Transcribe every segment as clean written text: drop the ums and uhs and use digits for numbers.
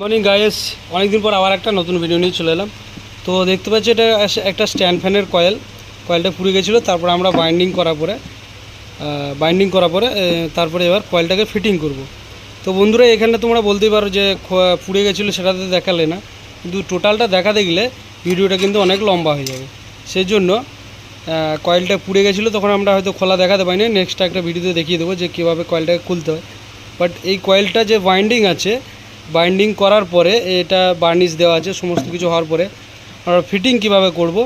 Morning guys, অনেকদিন পর আবার একটা নতুন ভিডিও নিয়ে চলে এলাম। তো দেখতে পাচ্ছি এটা একটা স্ট্যান্ড ফ্যানের কয়েলটা পুড়ে গেছিলো। তারপর আমরা বাইন্ডিং করার পরে তারপরে এবার কয়েলটাকে ফিটিং করব। তো বন্ধুরা, এখানে তোমরা বলতেই পারো যে পুড়ে গেছিলো সেটাতে দেখালে না, কিন্তু টোটালটা দেখাতে গেলে ভিডিওটা কিন্তু অনেক লম্বা হয়ে যাবে। সেই জন্য কয়েলটা পুড়ে গেছিলো, তখন আমরা হয়তো খোলা দেখাতে পাইনি। নেক্সট একটা ভিডিওতে দেখিয়ে দেবো যে কীভাবে কয়েলটাকে খুলতে হয়। বাট এই কয়েলটা যে বাইন্ডিং করার পরে এটা বার্নিশ দেওয়া আছে, সমস্ত কিছু হওয়ার পরে আমরা ফিটিং কিভাবে করব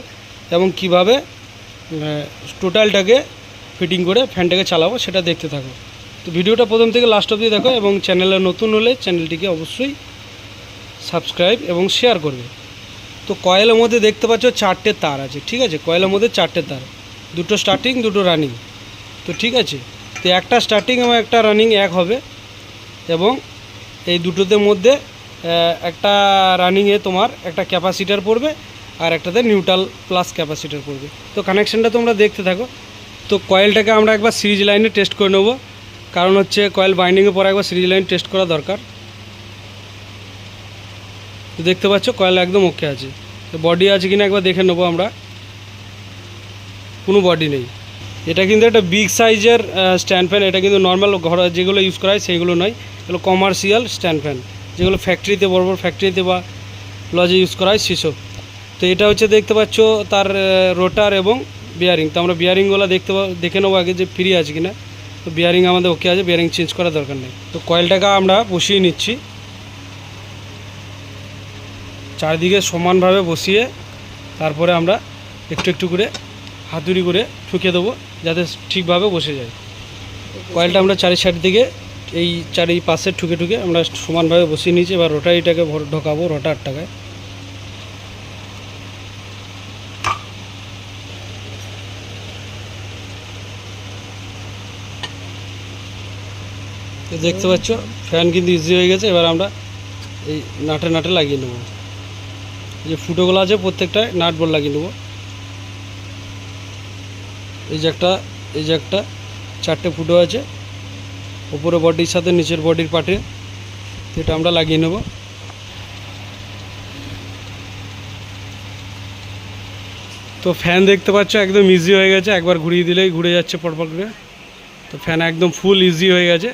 এবং কিভাবে টোটালটাকে ফিটিং করে ফ্যানটাকে চালাবো সেটা দেখতে থাকো। তো ভিডিওটা প্রথম থেকে লাস্ট অবধি দেখো এবং চ্যানেলে নতুন হলে চ্যানেলটিকে অবশ্যই সাবস্ক্রাইব এবং শেয়ার করবে। তো কয়েলের মধ্যে দেখতে পাচ্ছ 4টে তার আছে, ঠিক আছে। কয়েলের মধ্যে 4টে তার, দুটো স্টার্টিং দুটো রানিং। তো ঠিক আছে, তো একটা স্টার্টিং এবং একটা রানিং এক হবে, এবং এই দুটোদের মধ্যে একটা রানিংয়ে তোমার একটা ক্যাপাসিটার পড়বে আর একটাতে নিউট্রাল প্লাস ক্যাপাসিটার পড়বে। তো কানেকশানটা তোমরা দেখতে থাকো। তো কয়েলটাকে আমরা একবার সিরিজ লাইনে টেস্ট করে নেব, কারণ হচ্ছে কয়েল বাইন্ডিংয়ের পরে একবার সিরিজ লাইন টেস্ট করা দরকার। তো দেখতে পাচ্ছ কয়েল একদম ওকে আছে। তো বডি আছে কিনা একবার দেখে নেবো আমরা। কোনো বডি নেই। এটা কিন্তু একটা বিগ সাইজের স্ট্যান্ড ফ্যান। এটা কিন্তু নর্মাল ঘর যেগুলো ইউজ করা হয় সেইগুলো নয়, এগুলো কমার্শিয়াল স্ট্যান্ড ফ্যান, যেগুলো ফ্যাক্টরিতে বড় বড় ফ্যাক্টরিতে বা লজে ইউজ করা হয় সেসব। তো এটা হচ্ছে দেখতে পাচ্ছ তার রোটার এবং বিয়ারিং। তো আমরা বিয়ারিংগুলো দেখে নেবো আগে যে ফ্রি আছে কিনা। তো বিয়ারিং আমাদের ওকে আছে, বিয়ারিং চেঞ্জ করার দরকার নেই। তো কয়েলটাকে আমরা বসিয়ে নিচ্ছি, চারিদিকে সমানভাবে বসিয়ে তারপরে আমরা একটু একটু করে হাতুড়ি করে ঠুকিয়ে দেবো যাতে ঠিকভাবে বসে যায়। কয়েলটা আমরা চারি সাইড দিকে এই চারি পাশে ঠুকে আমরা সমানভাবে বসিয়ে নিয়েছি। এবার রোটারিটাকে ঢোকাবো রোটারটাকে। তো দেখতে পাচ্ছ ফ্যান কিন্তু ইজি হয়ে গেছে। এবার আমরা এই নাটে লাগিয়ে নেবো, যে ফুটোগুলো আছে প্রত্যেকটায় নাট বল লাগিয়ে নেবো। এই যে একটা 4টে ফুটো আছে উপরে বডির সাথে নিচের বডির পার্টে, এটা আমরা লাগিয়ে নেব। তো ফ্যান দেখতে পাচ্ছ একদম ইজি হয়ে গেছে, একবার ঘুরিয়ে দিলেই ঘুরে যাচ্ছে পরপর করে। তো ফ্যান একদম ফুল ইজি হয়ে গেছে।